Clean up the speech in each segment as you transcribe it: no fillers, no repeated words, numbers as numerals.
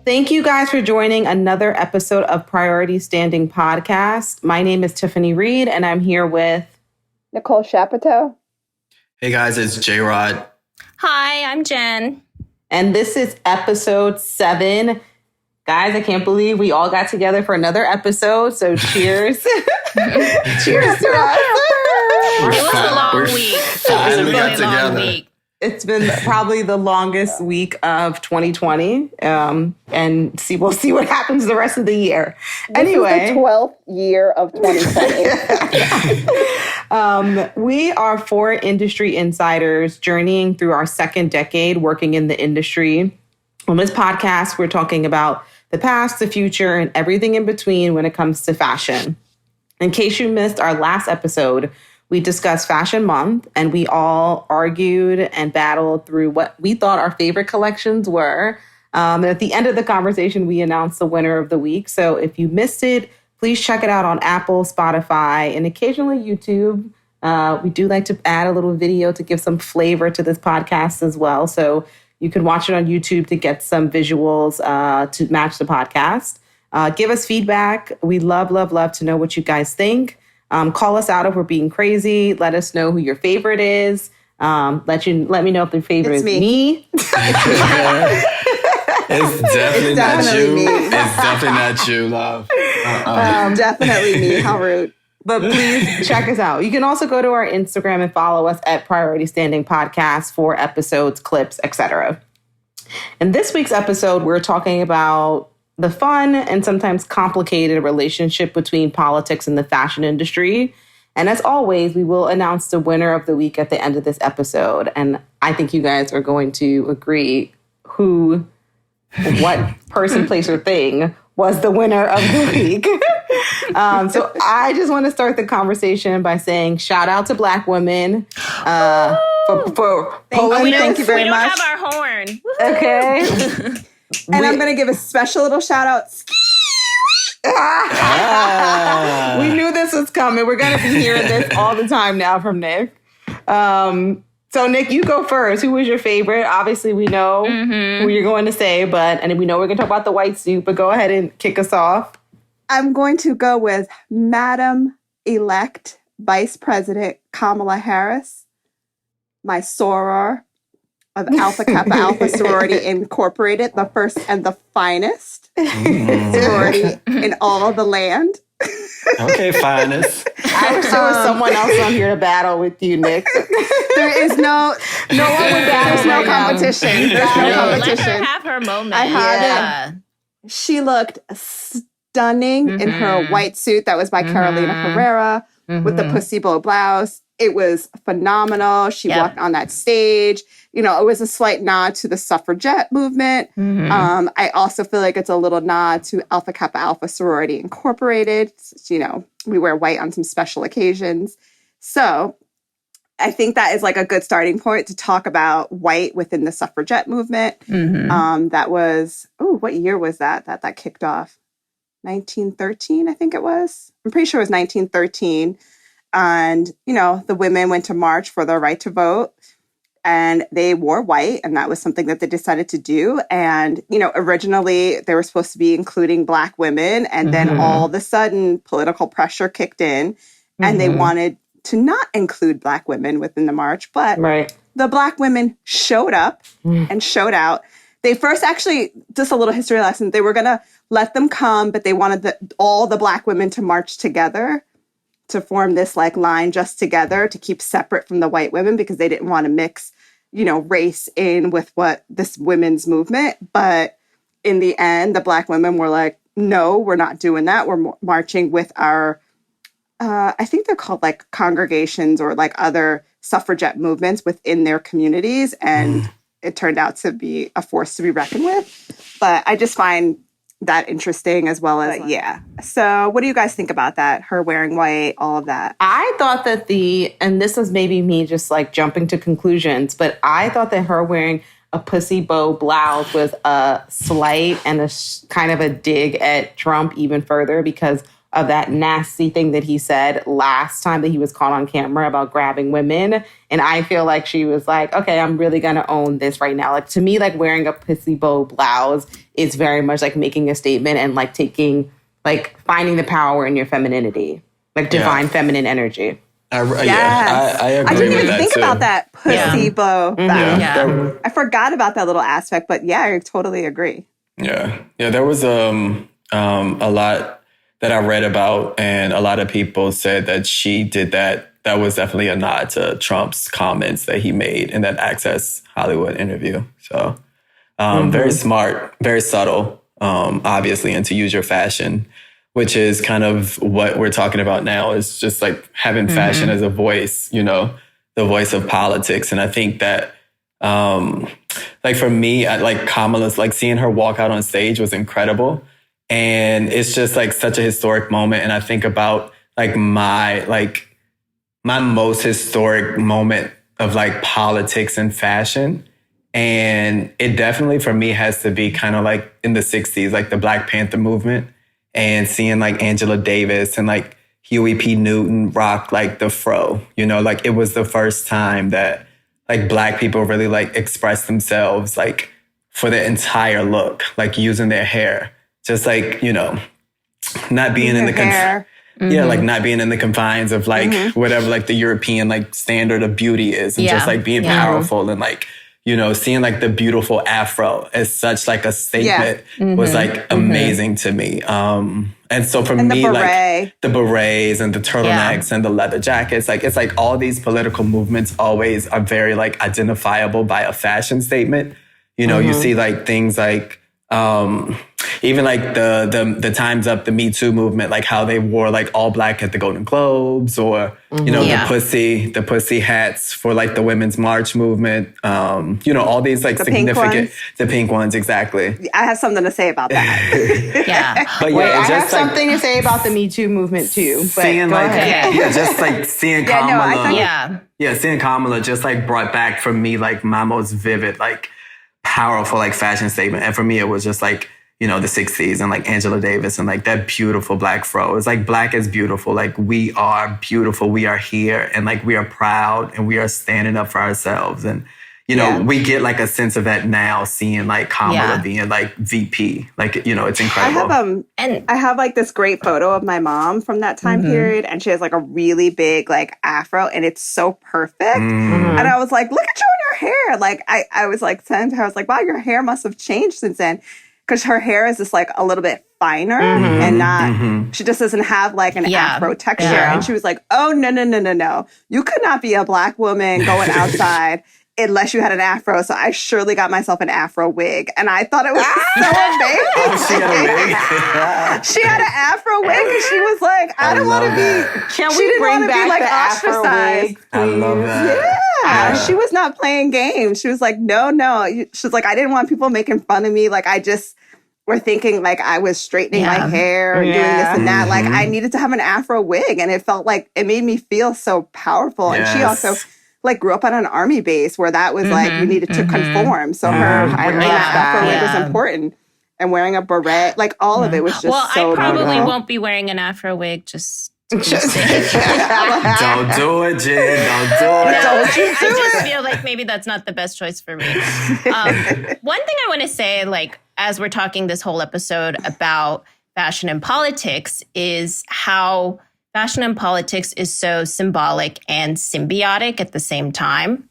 Thank you guys for joining another episode of Priority Standing Podcast. My name is Tiffany Reed, and I'm here with Nicole Chapateau. Hey guys, it's J-Rod. Hi, I'm Jen. And this is episode 7. Guys, I can't believe we all got together for another episode. So cheers. Cheers to us. It was a long week. It was a really long week. It's been probably the longest week of 2020. And we'll see what happens the rest of the year. Anyway. This is the 12th year of 2020. We are 4 industry insiders journeying through our second decade working in the industry. On this podcast, we're talking about the past, the future, and everything in between when it comes to fashion. In case you missed our last episode, we discussed Fashion Month, and we all argued and battled through what we thought our favorite collections were. And at the end of the conversation, we announced the winner of the week. So if you missed it, please check it out on Apple, Spotify, and occasionally YouTube. We do like to add a little video to give some flavor to this podcast as well. So you can watch it on YouTube to get some visuals to match the podcast. Give us feedback. We love to know what you guys think. Call us out if we're being crazy. Let us know who your favorite is. Let me know if your favorite is me. It's definitely not you. Me. It's definitely not you, love. Definitely me. How rude. But please check us out. You can also go to our Instagram and follow us at Priority Standing Podcast for episodes, clips, etc. In this week's episode, we're talking about the fun and sometimes complicated relationship between politics and the fashion industry. And as always, we will announce the winner of the week at the end of this episode. And I think you guys are going to agree what person, place, or thing was the winner of the week. So I just want to start the conversation by saying shout out to Black women for pulling this. Thank you very much. We don't have our horn. Okay. And I'm going to give a special little shout out. We knew this was coming. We're going to be hearing this all the time now from Nick. So Nick, you go first. Who was your favorite? Obviously, we know who you're going to say, and we know we're going to talk about the white suit, but go ahead and kick us off. I'm going to go with Madam-elect Vice President Kamala Harris, my soror of Alpha Kappa Alpha Sorority Incorporated, the first and the finest sorority in all of the land. Okay, finest. I wish there was someone else on here to battle with you, Nick. There is no one would battle. There's no competition. There's no competition. Let her have her moment. I had it. She looked stunning in her white suit that was by Carolina Herrera with the pussy bow blouse. It was phenomenal. She walked on that stage. You know, it was a slight nod to the suffragette movement. I also feel like it's a little nod to Alpha Kappa Alpha Sorority Incorporated. You know, we wear white on some special occasions. So I think that is like a good starting point to talk about white within the suffragette movement. That was, what year was that kicked off? 1913, I think it was. I'm pretty sure it was 1913. And, you know, the women went to march for their right to vote. And they wore white, and that was something that they decided to do. And, you know, originally they were supposed to be including Black women. And then all of a sudden, political pressure kicked in, and they wanted to not include Black women within the march. But the Black women showed up and showed out. They first actually, just a little history lesson, they were going to let them come, but they wanted all the Black women to march together to form this like line just together to keep separate from the white women because they didn't want to mix, you know, race in with what this women's movement. But in the end, the Black women were like, no, we're not doing that. We're marching with our, I think they're called like congregations or like other suffragette movements within their communities. And it turned out to be a force to be reckoned with. But I just find that interesting as well as, So what do you guys think about that? Her wearing white, all of that. I thought that and this is maybe me just like jumping to conclusions, but I thought that her wearing a pussy bow blouse was a slight and kind of a dig at Trump even further because of that nasty thing that he said last time that he was caught on camera about grabbing women. And I feel like she was like, okay, I'm really going to own this right now. Like, to me, like, wearing a pussy bow blouse is very much like making a statement and like taking, like, finding the power in your femininity, like divine feminine energy. I agree with that too. I didn't even think about that pussy bow blouse. Yeah. I forgot about that little aspect, but yeah, I totally agree. Yeah. There was a lot that I read about, and a lot of people said that she did that. That was definitely a nod to Trump's comments that he made in that Access Hollywood interview. So very smart, very subtle, obviously, and to use your fashion, which is kind of what we're talking about now, is just like having fashion as a voice, the voice of politics. And I think that, like for me, like Kamala's, like seeing her walk out on stage was incredible. And it's just like such a historic moment. And I think about like my most historic moment of like politics and fashion. And it definitely for me has to be kind of like in the 60s, like the Black Panther movement, and seeing like Angela Davis and like Huey P. Newton rock like the fro, like it was the first time that like Black people really like expressed themselves like for the entire look, like using their hair. Just like, not being in the like not being in the confines of like whatever like the European like standard of beauty is, and just like being powerful and like, seeing like the beautiful afro as such like a statement was like amazing to me. And so for me, like the berets and the turtlenecks and the leather jackets, like it's like all these political movements always are very like identifiable by a fashion statement. You see like things like even like the Time's Up, the Me Too movement, like how they wore like all black at the Golden Globes, or the pussy hats for like the Women's March movement. All these like significant, the pink ones, exactly. I have something to say about that. But Wait, I have something to say about the Me Too movement too. But seeing go like ahead. just like seeing Kamala, seeing Kamala just like brought back for me like my most vivid like powerful like fashion statement. And for me, it was just like, the 60s and like Angela Davis and like that beautiful Black fro. It's like Black is beautiful. Like we are beautiful. We are here, and like we are proud, and we are standing up for ourselves. And, we get like a sense of that now, seeing like Kamala being like VP. Like, it's incredible. I have like this great photo of my mom from that time period, and she has like a really big like afro, and it's so perfect. And I was like, look at you and your hair. Like I was like saying to her, I was like, wow, your hair must have changed since then. Because her hair is just like a little bit finer and not, she just doesn't have like an afro texture. And she was like, oh, no. You could not be a Black woman going outside unless you had an afro. So I surely got myself an afro wig. And I thought it was so amazing. She had a wig? She had an afro wig, and she was like, I don't want to be, Can she we didn't bring want to back be like the afro ostracized. wig, I love that. Yeah, she was not playing games. She was like, no. She was like, I didn't want people making fun of me. Like, I just were thinking like I was straightening my hair and doing this and that. Like, I needed to have an afro wig, and it felt like it made me feel so powerful. And she also like grew up on an army base where that was like you needed to conform. So her wearing that afro wig was important. And wearing a beret, like all of it was just so I probably beautiful. won't be wearing an afro wig, just Don't do it, Jen. Don't do it. I just feel like maybe that's not the best choice for me. One thing I want to say, like, as we're talking this whole episode about fashion and politics, is how fashion and politics is so symbolic and symbiotic at the same time.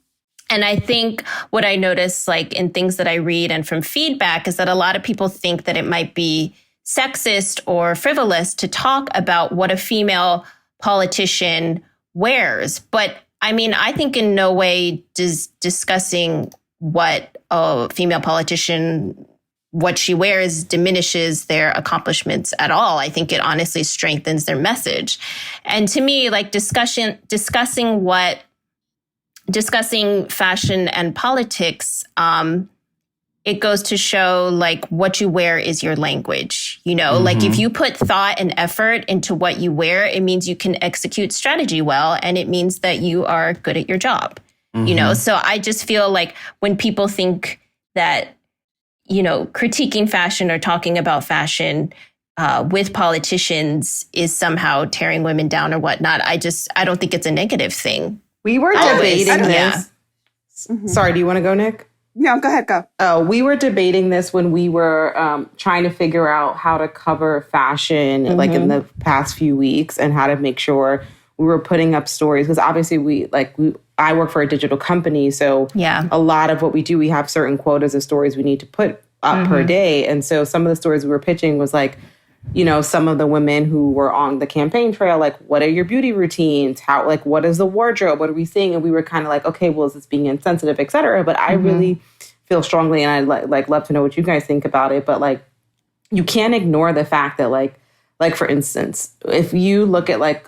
And I think what I notice, like in things that I read and from feedback, is that a lot of people think that it might be sexist or frivolous to talk about what a female politician wears. But I mean, I think in no way does discussing what a female politician, what she wears, diminishes their accomplishments at all. I think it honestly strengthens their message. And to me, like discussing fashion and politics, it goes to show like what you wear is your language. Like if you put thought and effort into what you wear, it means you can execute strategy well, and it means that you are good at your job. So I just feel like when people think that, critiquing fashion or talking about fashion with politicians is somehow tearing women down or whatnot. I don't think it's a negative thing. We were debating this. Mm-hmm. Sorry, do you want to go, Nick? No, go ahead, go. Oh, we were debating this when we were trying to figure out how to cover fashion like in the past few weeks and how to make sure we were putting up stories. Because obviously I work for a digital company. So a lot of what we do, we have certain quotas of stories we need to put up per day. And so some of the stories we were pitching was like, you know, some of the women who were on the campaign trail, like, what are your beauty routines? How, like, what is the wardrobe? What are we seeing? And we were kind of like, okay, well, is this being insensitive, et cetera? But I really feel strongly, and I'd love to know what you guys think about it. But like, you can't ignore the fact that like for instance, if you look at like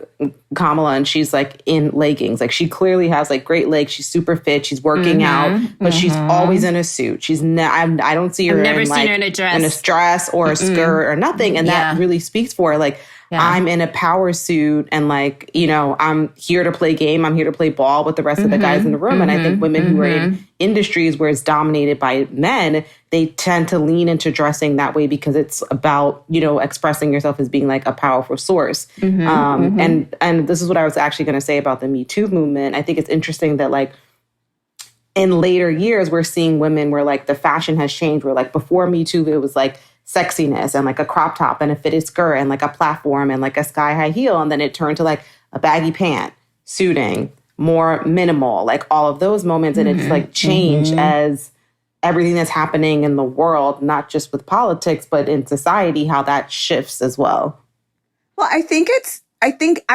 Kamala and she's like in leggings, like she clearly has like great legs. She's super fit. She's working out, but she's always in a suit. She's I don't see her I've never in seen like her in a dress, or a skirt or nothing. And that really speaks for her. Like, I'm in a power suit and like, you know, I'm here to play game. I'm here to play ball with the rest of the guys in the room. And I think women who are in industries where it's dominated by men, they tend to lean into dressing that way because it's about, you know, expressing yourself as being like a powerful source. And this is what I was actually going to say about the Me Too movement. I think it's interesting that like in later years, we're seeing women where like the fashion has changed, where like before Me Too, it was like sexiness and like a crop top and a fitted skirt and like a platform and like a sky high heel. And then it turned to like a baggy pant, suiting, more minimal, like all of those moments. And it's like changed as everything that's happening in the world, not just with politics, but in society, how that shifts as well. Well, I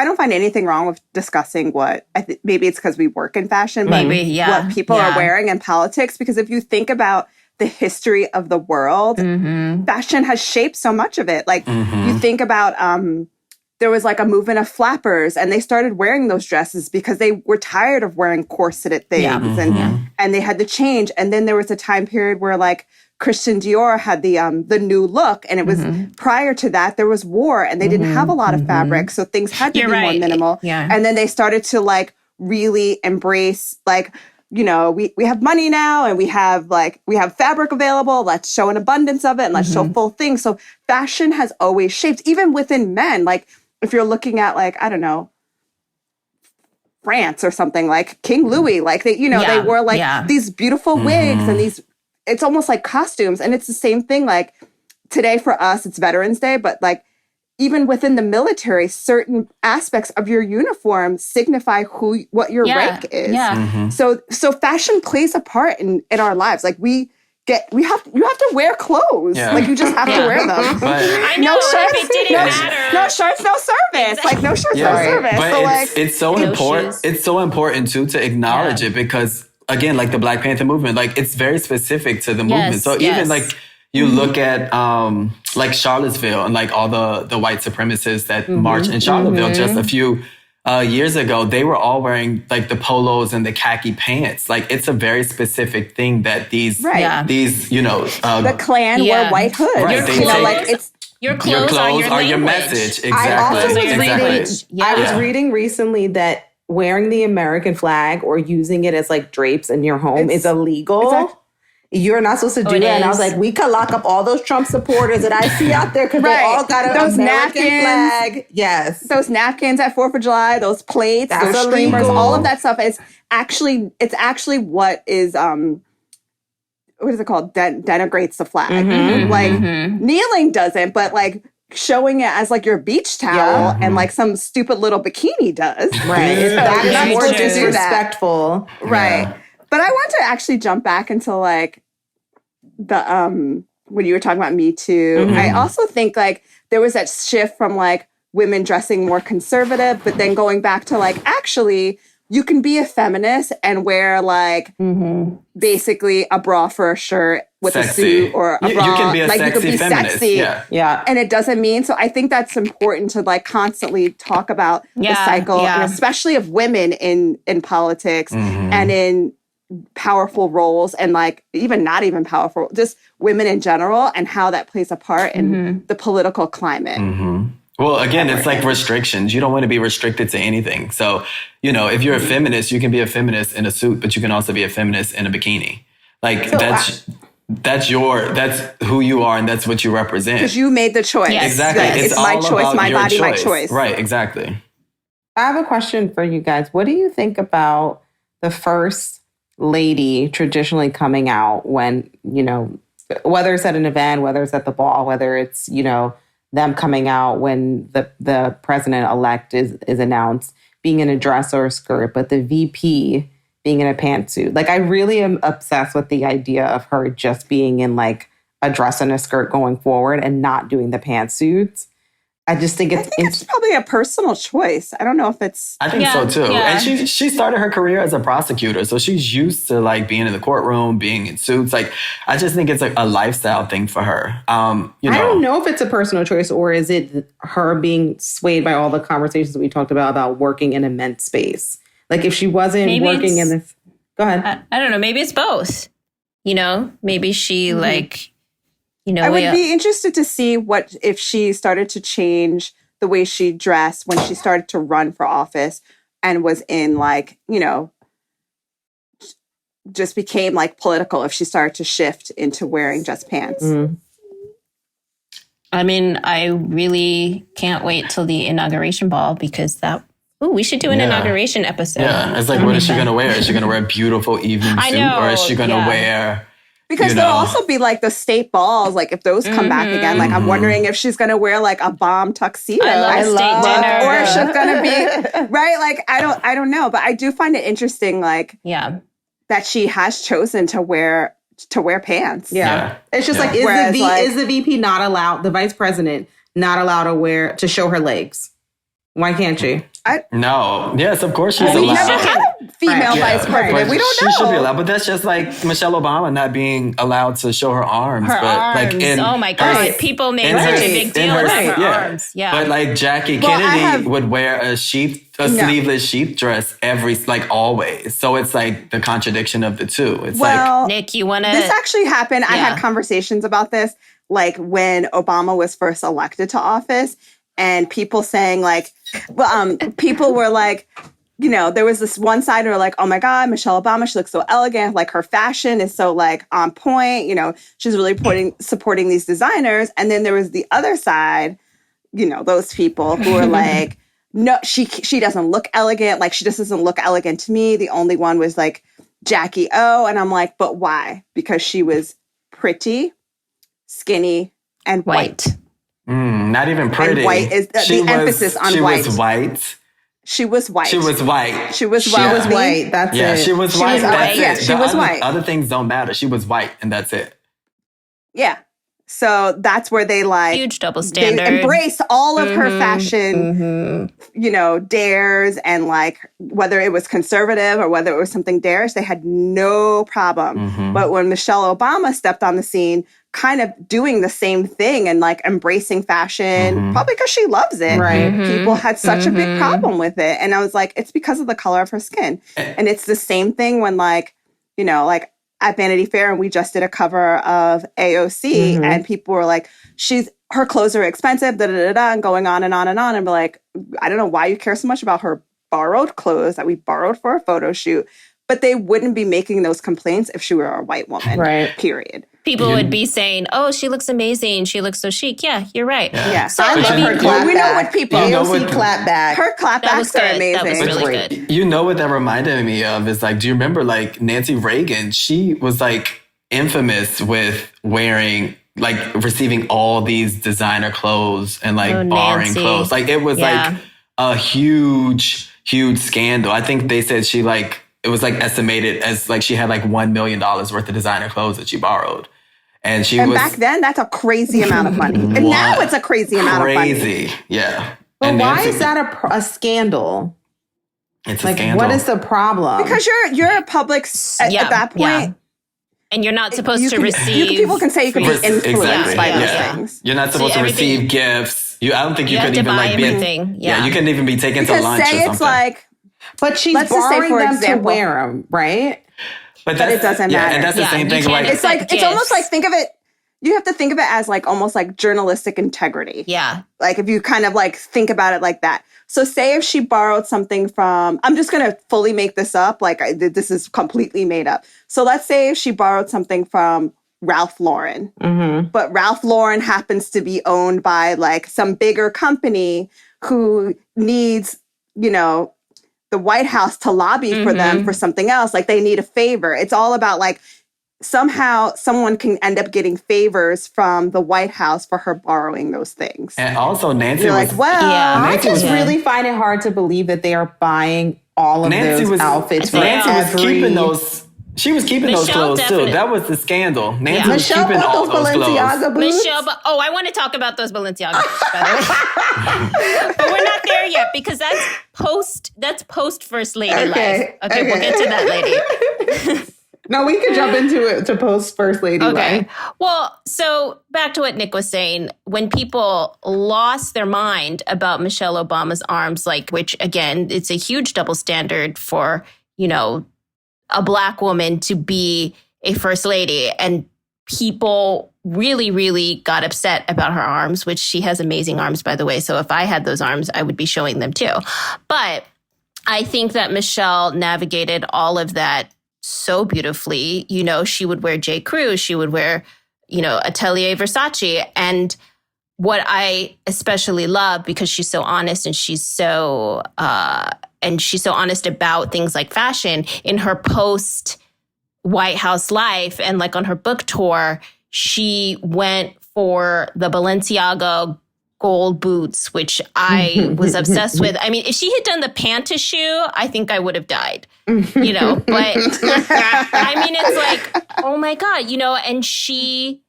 don't find anything wrong with discussing what, maybe it's because we work in fashion, but what people are wearing in politics. Because if you think about the history of the world, fashion has shaped so much of it. Like you think about, there was like a movement of flappers and they started wearing those dresses because they were tired of wearing corseted things and they had to change. And then there was a time period where like Christian Dior had the new look, and it was prior to that there was war and they didn't have a lot of fabric, so things had to be more minimal. And then they started to like really embrace like, you know, we have money now and we have fabric available. Let's show an abundance of it and let's show full things. So fashion has always shaped, even within men. Like if you're looking at like, I don't know, France or something, like King Louis, like they, you know, they wore like these beautiful wigs and these, it's almost like costumes. And it's the same thing. Like today for us, it's Veterans Day, but like even within the military, certain aspects of your uniform signify what your rank is. So fashion plays a part in our lives. Like you have to wear clothes. Like you just have to wear them. But I know, no shirts, if it didn't matter. No shirts, no service. Like no shirts, no service. But so like it's so important. It's so important too to acknowledge it because again, like the Black Panther movement, like it's very specific to the movement. So even like you look at like Charlottesville and like all the white supremacists that marched in Charlottesville just a few years ago, they were all wearing like the polos and the khaki pants. Like it's a very specific thing that these, you know, the Klan wore white hoods. Your clothes are your message. Exactly. I was reading recently that wearing the American flag or using it as like drapes in your home is illegal. You're not supposed to do that. And I was like, we could lock up all those Trump supporters that I see out there because they all got an American flag. Yes. Those napkins at 4th of July, those plates, those streamers, all of that stuff is actually, what is, what is it called? Denigrates the flag. Like kneeling doesn't, but like showing it as like your beach towel and like some stupid little bikini does. Right. That is more disrespectful. Right. Yeah. But I want to actually jump back into like the when you were talking about Me Too. I also think like there was that shift from like women dressing more conservative, but then going back to like actually you can be a feminist and wear like basically a bra for a shirt with a suit or a bra. You can be a like sexy you can be feminist. sexy. Yeah. And it doesn't mean, so I think that's important to like constantly talk about the cycle, and especially of women in politics and in powerful roles, and like even not even powerful, just women in general, and how that plays a part in the political climate. Well, again, it's like restrictions. You don't want to be restricted to anything. So, you know, if you're a feminist, you can be a feminist in a suit, but you can also be a feminist in a bikini. Like that's who you are and that's what you represent. Because you made the choice. Yes. Exactly. Yes. It's my choice, my body, my choice. Right, exactly. I have a question for you guys. What do you think about the first lady traditionally coming out when, whether it's at an event, whether it's at the ball, whether it's, them coming out when the president-elect is announced, being in a dress or a skirt, but the VP being in a pantsuit. Like, I really am obsessed with the idea of her just being in like a dress and a skirt going forward and not doing the pantsuits. I just think it's probably a personal choice. I don't know if it's... I think so too. Yeah. And she started her career as a prosecutor. So she's used to like being in the courtroom, being in suits. Like, I just think it's a lifestyle thing for her. I don't know if it's a personal choice or is it her being swayed by all the conversations that we talked about working in a men's space. Like if she wasn't working in this... Go ahead. I don't know. Maybe it's both. Maybe she like... I would be interested to see what if she started to change the way she dressed when she started to run for office and was in like, just became like political if she started to shift into wearing just pants. Mm. I mean, I really can't wait till the inauguration ball because we should do an inauguration episode. Yeah, it's like, what is she going to wear? Is she going to wear a beautiful evening suit or is she going to wear... Because there'll also be like the state balls, like if those come back again, like I'm wondering if she's going to wear like a bomb tuxedo. I love dinner. Or if she's going to be, right? Like, I don't know, but I do find it interesting, like, that she has chosen to wear pants. Yeah. It's just like, is the VP not allowed, the vice president not allowed to show her legs? Why can't she? No. Yes, of course she's We've allowed. never had a female vice president. We don't know. She should be allowed, but that's just like Michelle Obama not being allowed to show her arms. Like oh my God. People make such a big deal about her arms. Yeah. But like Jackie Kennedy would wear a sleeveless sheath dress always. So it's like the contradiction of the two. It's Nick, you want to... This actually happened. Yeah. I had conversations about this, like when Obama was first elected to office. And people saying like, people were like, there was this one side who were like, oh my God, Michelle Obama, she looks so elegant. Like her fashion is so like on point. She's really supporting these designers. And then there was the other side, those people who were like, no, she doesn't look elegant. Like she just doesn't look elegant to me. The only one was like Jackie O. And I'm like, but why? Because she was pretty, skinny, and white. Not even pretty. And white is the emphasis on white. She was white. She was white. She was white. She was white. That's it. Yeah, she was white. That's it. Yeah, she was white. Other things don't matter. She was white, and that's it. Yeah. So that's where they like huge double standard. They embraced all of her fashion, dares, and like whether it was conservative or whether it was something dares, they had no problem. But when Michelle Obama stepped on the scene, kind of doing the same thing and like embracing fashion, probably because she loves it. Right. People had such a big problem with it. And I was like, it's because of the color of her skin. And it's the same thing when like, like at Vanity Fair and we just did a cover of AOC and people were like, her clothes are expensive, and going on and on and on. And we're like, I don't know why you care so much about her borrowed clothes that we borrowed for a photo shoot. But they wouldn't be making those complaints if she were a white woman, right? Period. People would be saying, "Oh, she looks amazing. She looks so chic." Yeah, you're right. Yeah. So I love her clapback. We know what people. AOC clapback. Her clapbacks are amazing. That was really good. You know what that reminded me of is like, do you remember like Nancy Reagan? She was like infamous with wearing like receiving all these designer clothes and like borrowing clothes. Like it was like a huge scandal. I think they said she like. It was like estimated as like she had like $1 million worth of designer clothes that she borrowed. And back then, that's a crazy amount of money. And now it's a crazy amount of money. Crazy, yeah. But why is that a scandal? It's a scandal. What is the problem? Because you're a public at that point. Yeah. And you're not supposed to receive... people can say you can be influenced by those things. You're not supposed to receive gifts. I don't think you could even like be... Yeah, you couldn't even be taken to lunch or something. It's like... But she's borrowing them to wear them, right? But it doesn't matter. And that's the same thing. Like, it's almost like think of it. You have to think of it as like almost like journalistic integrity. Yeah. Like if you kind of like think about it like that. So say if she borrowed something from, I'm just going to fully make this up. Like this is completely made up. So let's say if she borrowed something from Ralph Lauren. Mm-hmm. But Ralph Lauren happens to be owned by like some bigger company who needs, you know, the White House to lobby for them for something else. Like they need a favor. It's all about like somehow someone can end up getting favors from the White House for her borrowing those things. And also Nancy You're was like, well, I Nancy just was- really find it hard to believe that they are buying all of Nancy those was outfits. For Nancy was every- keeping those. She was keeping those Michelle clothes definitely- too. That was the scandal. Nancy was Michelle keeping bought all those those clothes. Balenciaga boots. I want to talk about those Balenciaga boots, by the way. But we're not there yet because that's post First Lady life. Okay, we'll get to that lady. No, we could jump into it to post First Lady. Okay. life. Well, so back to what Nick was saying, when people lost their mind about Michelle Obama's arms, like, which again, it's a huge double standard for, you know, a Black woman to be a first lady. And people really, really got upset about her arms, which she has amazing arms, by the way. So if I had those arms, I would be showing them too. But I think that Michelle navigated all of that so beautifully. You know, she would wear J. Crew, she would wear, you know, Atelier Versace. And what I especially love, because she's so honest and she's so honest about things like fashion, in her post White House life and like on her book tour, she went for the Balenciaga gold boots, which I was obsessed with. I mean, if she had done the Panta shoe, I think I would have died, you know, but I mean, it's like, oh my God, you know, and she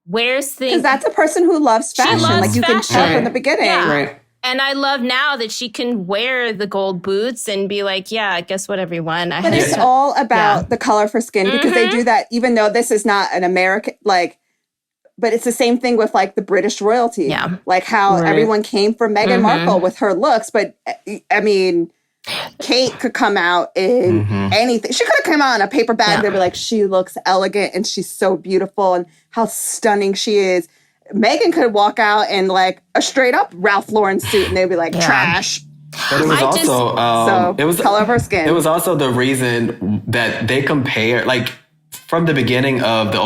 wears things. because that's a person who loves fashion. loves like you can tell fashion. from the beginning. Yeah. Right. And I love now that she can wear the gold boots and be like, yeah, guess what, everyone? I But had it's to- all about the color for skin because they do that, even though this is not an American, like, but it's the same thing with like the British royalty. Yeah. Like how Right. everyone came for Meghan Markle with her looks. But I mean, Kate could come out in anything. She could have come out in a paper bag. Yeah. They'd be like, she looks elegant and she's so beautiful and how stunning she is. Meghan could walk out in like a straight up Ralph Lauren suit and they'd be like, trash. But it was I just- also it was color of her skin. It was also the reason that they compare, like from the beginning of the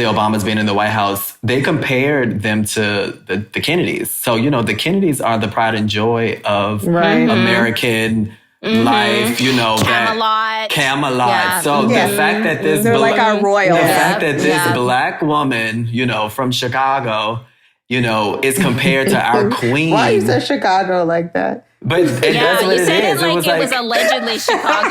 Obamas being in the White House, they compared them to the Kennedys. So, you know, the Kennedys are the pride and joy of American life, you know, Camelot. Camelot. Yeah. So the fact that this They're like our royal. the Yeah. fact that this Black woman, you know, from Chicago, you know, is compared to our queen. Why you said Chicago like that? But that's Yeah, what you it said is. it like it was allegedly Chicago.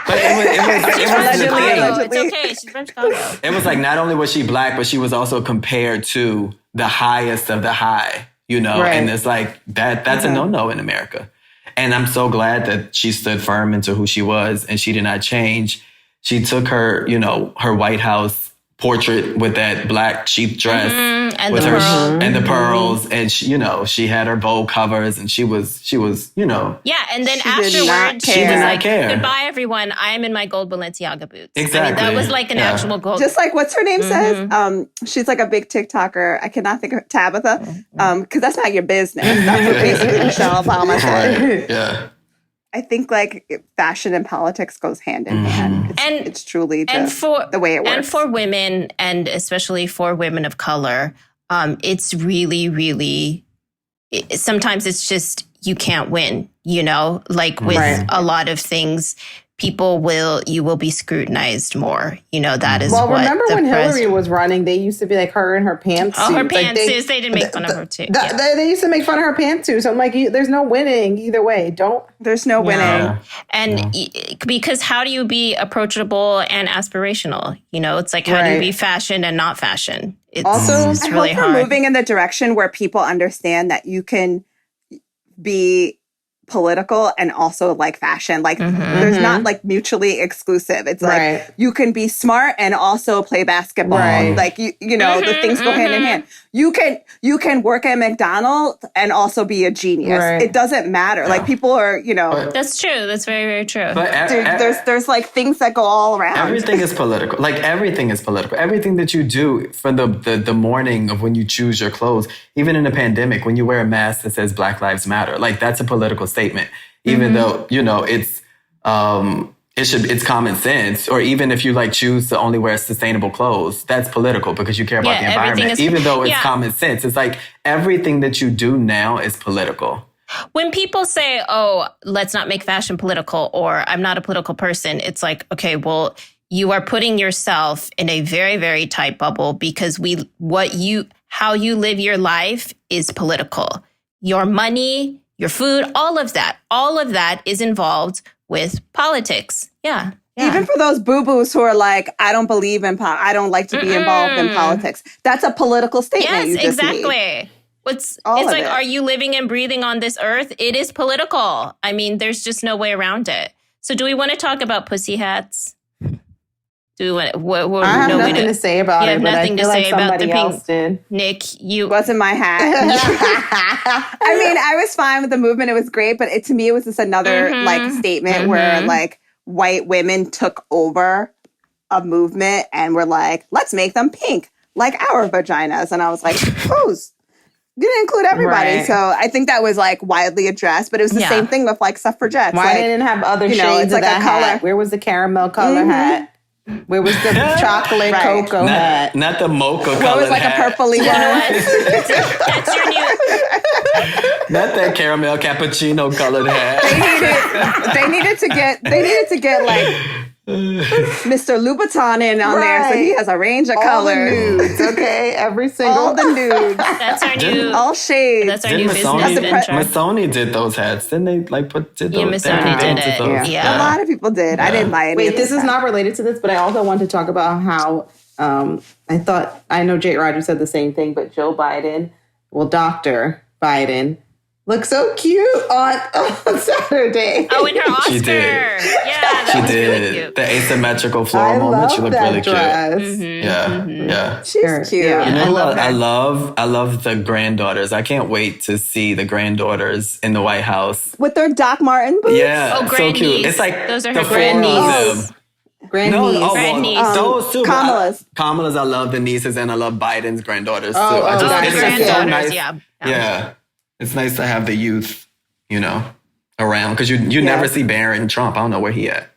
But it She's was from Allegedly, Chicago. allegedly. It's okay. She's from Chicago. It was like not only was she Black, but she was also compared to the highest of the high, you know, Right. and it's like that's a no-no in America. And I'm so glad that she stood firm into who she was and she did not change. She took her, you know, her White House portrait with that black cheap dress And with the her pearl. and the pearls, and she, you know, she had her Vogue covers, and she was, you know, Yeah, and then She did not afterwards, she care. was She did not like, care. goodbye, everyone. I'm in my gold Balenciaga boots. I mean, Exactly. that was like an Yeah. actual gold. Just like what's her name says. She's like a big TikToker. I cannot think of Tabitha. Because that's not your business. That's what basically Michelle Obama said. right, yeah. I think like fashion and politics goes hand in hand. It's truly the way it works. And for women, and especially for women of color, it's really, really, sometimes it's just, you can't win, you know, like with a lot of things, you will be scrutized more. You know, that is Well, what remember the when press- Hillary was running, they used to be like her in her pantsuits. Oh, her Like, pantsuits, they didn't make fun of her too. Yeah. They used to make fun of her pantsuits. I'm like, there's no winning either way. Don't. There's no winning. Yeah. And because how do you be approachable and aspirational? You know, it's like, how do you Right. be fashion and not fashion? It's, Also, it's I really hope we're hard. moving in the direction where people understand that you can be political and also like fashion. Like there's not like mutually exclusive. It's like Right. you can be smart and also play basketball. Right. Like you know, the things go hand in hand. You can work at McDonald's and also be a genius. Right. It doesn't matter. Like people are, you know, That's true. That's very, very true. But dude, there's like things that go all around. everything is political. Like everything is political. Everything that you do from the morning of when you choose your clothes, even in a pandemic, when you wear a mask that says Black Lives Matter, like that's a political statement. Even though, you know, it's it's common sense. Or even if you like choose to only wear sustainable clothes, that's political because you care about the environment. Even though it's common sense, it's like everything that you do now is political. When people say, oh, let's not make fashion political, or I'm not a political person, it's like, okay, well, you are putting yourself in a very, very tight bubble because how you live your life is political. Your money, your food, all of that is involved with politics. Yeah. Even for those boo-boos who are like, I don't believe in I don't like to be involved in politics. That's a political statement. Yes, exactly. It's like, are you living and breathing on this earth? It is political. I mean, there's just no way around it. So do we want to talk about pussy hats? Do we want? I have nothing to say about it, but I feel like somebody else did. Nick, you wasn't my hat. I mean, I was fine with the movement; it was great. But to me, it was just another like statement where like white women took over a movement and were like, "Let's make them pink like our vaginas." And I was like, "Who's?" You didn't include everybody, right. So I think that was like widely addressed. But it was the same thing with like suffragettes. Why didn't it have other shades of that hat? Where was the caramel color hat? Where was the chocolate cocoa hat? Not the mocha color hat. What was like a purpley one? That's your new... Not that caramel cappuccino colored hat. They needed to get like Mr. Louboutin in on there, so he has a range of colors. All the nudes, okay? Every single all the nudes. That's our new all shades. That's our new business venture. Missoni did those hats, didn't they? Like did those? Missoni did it. Yeah. A lot of people did. Yeah. I didn't buy any. Wait, this is not related to this, but I also want to talk about how I know Jade Rogers said the same thing, but Joe Biden, Dr. Biden, looked so cute on Saturday. Oh, in her Oscar. She did. Yeah, that was really cute. The asymmetrical floral moment. She looked really dress. Cute. Mm-hmm. Yeah. She's cute. Yeah. You know what? I love the granddaughters. I can't wait to see the granddaughters in the White House. With their Doc Marten boots? Yeah. Oh, so cute. Niece. It's like those are her grandniece. Grandniece. Those two. Kamala's. Kamala's, I love the nieces and I love Biden's granddaughters too. It's granddaughters, so nice. Yeah. It's nice to have the youth, around because you never see Barron Trump. I don't know where he at.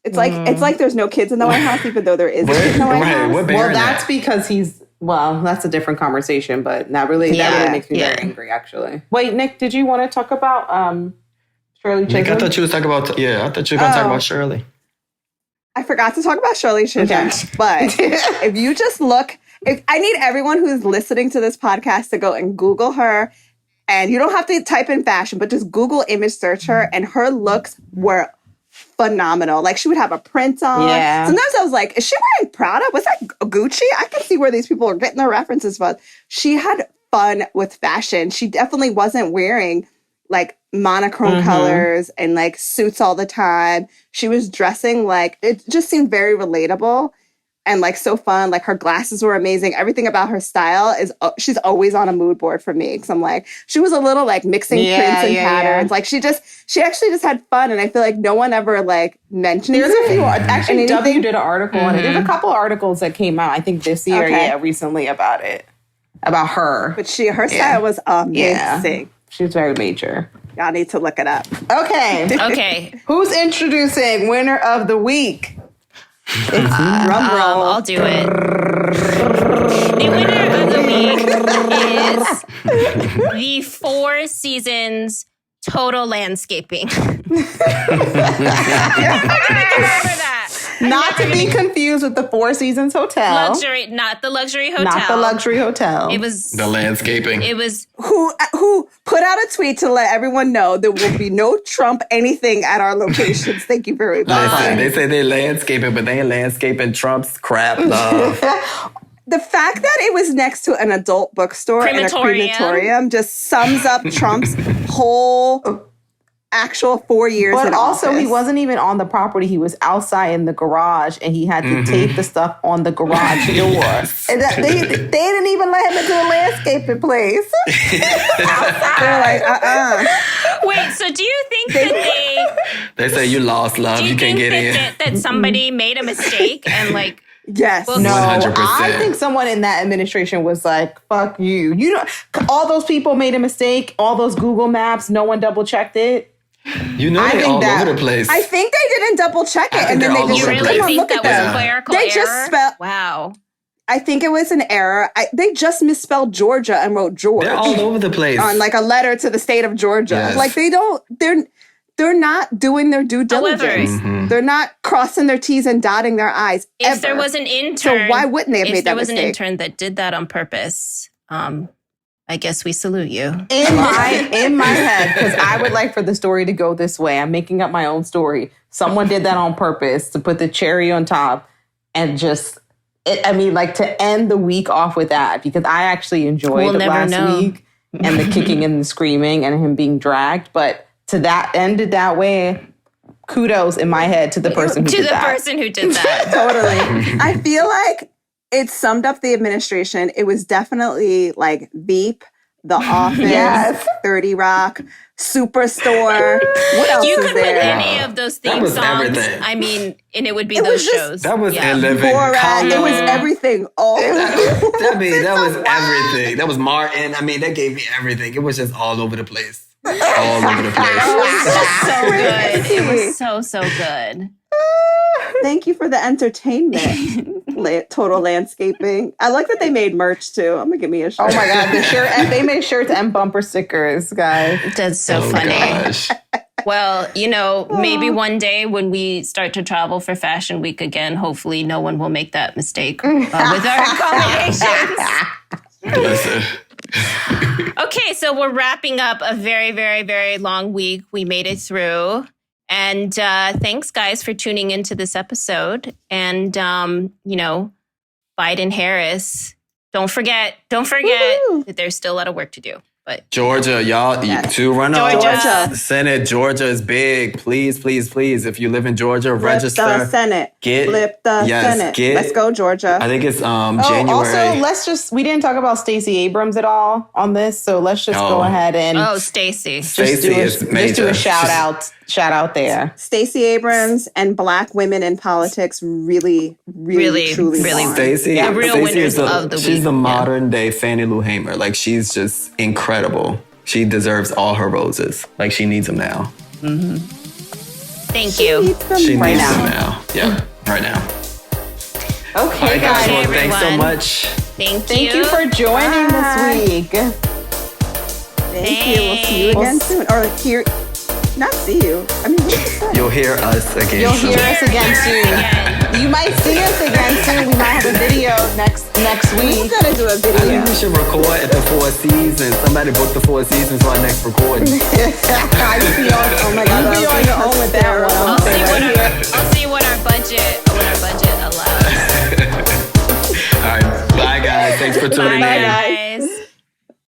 It's like there's no kids in the White House, even though there is a kid in the White House. Well, that's because that's a different conversation, but that really makes me very angry, actually. Wait, Nick, did you want to talk about Shirley Chisholm? Nick, I thought you were talking about, I thought you were going to talk about Shirley. I forgot to talk about Shirley Chisholm, but if you just look, I need everyone who's listening to this podcast to go and Google her. And you don't have to type in fashion, but just Google image search her, and her looks were phenomenal. Like, she would have a print on. Yeah. Sometimes I was like, is she wearing Prada? Was that Gucci? I can see where these people are getting their references from. She had fun with fashion. She definitely wasn't wearing like monochrome colors and like suits all the time. She was dressing like, it just seemed very relatable. And like so fun, like her glasses were amazing. Everything about her style she's always on a mood board for me. Cause I'm like, she was a little like mixing prints and patterns. Like she actually just had fun. And I feel like no one ever like mentioned There's it. a few, actually W did an article on it. There's a couple articles that came out, I think this year, recently about it, about her. But her style was amazing. Yeah. She was very major. Y'all need to look it up. Okay. Who's introducing winner of the week? It's drum roll. I'll do it. The winner of the week is the 4 Seasons Total Landscaping. Not to be confused with the 4 Seasons Hotel. Not the luxury hotel. Not the luxury hotel. It was the landscaping. It was who put out a tweet to let everyone know there will be no Trump anything at our locations. Thank you very much. Listen, they say they're landscaping, but they ain't landscaping Trump's crap, love. The fact that it was next to an adult bookstore and a crematorium just sums up Trump's whole actual 4 years in also, office. he wasn't even on the property. He was outside in the garage, and he had to tape the stuff on the garage door. And they didn't even let him into a landscaping place. They're like, Wait, so do you think that they say you lost love, you can't get in? That somebody made a mistake and like... Yes. Well, no, 100%. I think someone in that administration was like, fuck you. All those people made a mistake. All those Google Maps, no one double checked it. You know, I they think all that- over the place. I think they didn't double check it, I and think then they're they all just You over the said, really "Come on, think look that at was them." a clerical They error? just spelled. Wow. I think it was an error. They just misspelled Georgia and wrote George They're all over the place. on like a letter to the state of Georgia. Yes. Like they're not doing their due diligence. Mhm. They're not crossing their T's and dotting their I's. If ever. there was an intern, So why wouldn't they have if made there that was an mistake? intern that did that on purpose, I guess we salute you. in my head, because I would like for the story to go this way. I'm making up my own story. Someone did that on purpose to put the cherry on top and just, to end the week off with that, because I actually enjoyed We'll the never last know. week and the kicking and the screaming and him being dragged. But to that ended that way, kudos in my head to the person who To did the that. person who did that. Totally. I feel like it summed up the administration. It was definitely like Veep, The Office, Yes. 30 Rock, Superstore. What else You is could put there? any of those That theme was songs. everything. I mean, and it would be It was those just- shows. That was Yeah. in living Borat. color. It was everything. Oh, That was everything. That was Martin. I mean, that gave me everything. It was just all over the place. All over the place. So good. It was so good. thank you for the entertainment. Total landscaping. I like that they made merch too. I'm gonna give me a shirt. Oh my God, the shirt, and they made shirts and bumper stickers, guys. That's so Oh, funny. gosh. Well, maybe one day when we start to travel for Fashion Week again, hopefully no one will make that mistake with our accommodations. Listen. Okay, so we're wrapping up a very, very, very long week. We made it through. And thanks, guys, for tuning into this episode. And, Biden Harris, don't forget that there's still a lot of work to do. But Georgia, y'all, two runoffs. Georgia. Senate, Georgia is big. Please, please, please. If you live in Georgia, Flip register. the Senate. Flip the Senate. Let's go, Georgia. I think it's Oh, January. also, we didn't talk about Stacey Abrams at all on this, so let's just go ahead and Stacey. Stacey is major. just do a shout out there. Stacey Abrams and Black women in politics really, truly won. Stacey, The real Stacey winners is of the week. she's the modern day Fannie Lou Hamer. Like, she's just incredible. She deserves all her roses. Like, she needs them now. Thank you. She right needs now. them now. Yeah, right now. All Okay, right, guys. guys. Well, thanks so everyone. much. Thank Thank you for joining this week. Thank you. We'll see you again soon. Or not see you. I mean, what's the say? You'll hear us again. You'll soon. hear us again soon. You might see us again soon. We might have a video next We're week. gonna do a I video. think we should record at the Four Seasons. Somebody book the Four Seasons for our next recording. Oh my God, You be on your own with that one. I'll see what our budget allows. All right. Bye, guys. Thanks for tuning Bye, in. guys.